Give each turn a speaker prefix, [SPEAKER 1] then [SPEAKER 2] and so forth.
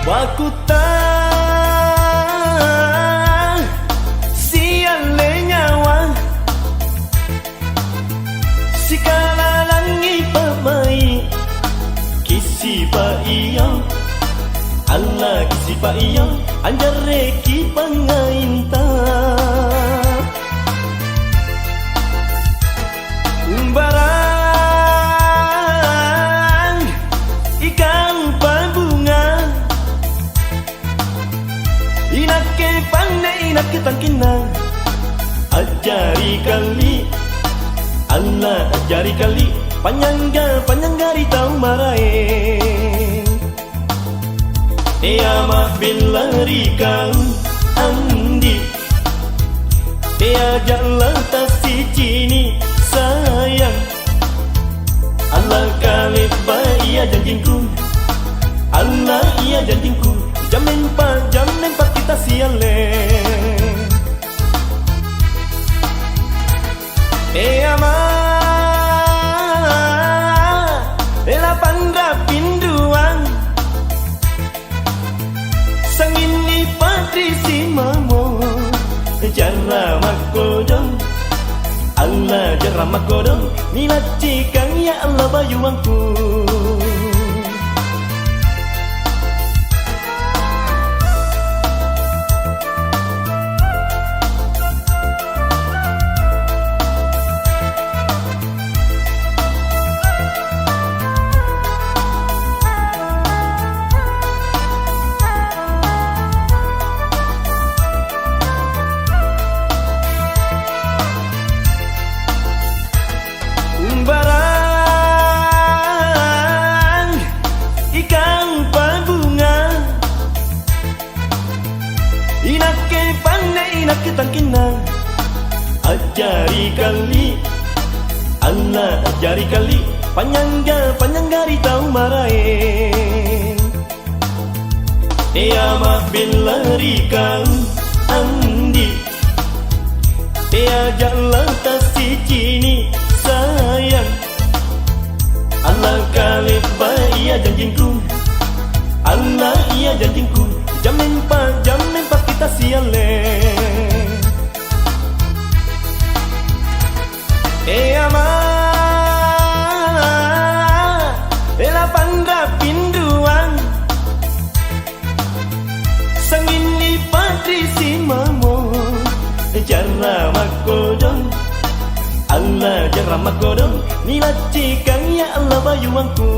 [SPEAKER 1] Wakutan siale nyawa sikala langi pamai kisi pa iyo Allah kisi pa iyo anjare ki pangainta umbarang ikan pabunga inake pane inake tangkina ajari kali Allah ajari kali panyanggari tau marae Ea mahbilari kau andi Ea jalan tasi cini sayang Allah kali iya janjingku Allah iya janjingku Jamin pa kita siale ama ela pandra pinduan sangini patri si mamo jarra makodong Allah jarra makodong nilacikan ya Allah bayuangku barang ikan pabunga inake pane inake tangkina ajari kali Allah ajari kali panyanggari tau marae Ea mahbilari kau andi Ea jalan tasi cini sayang Allah kali iya janjingku Allah iya janjingku Jamin pa kita siale ama ela pandra pinduan sangini patri si mamo jarra makodong Allah jarra makodong nilacikan ya Allah bayuangku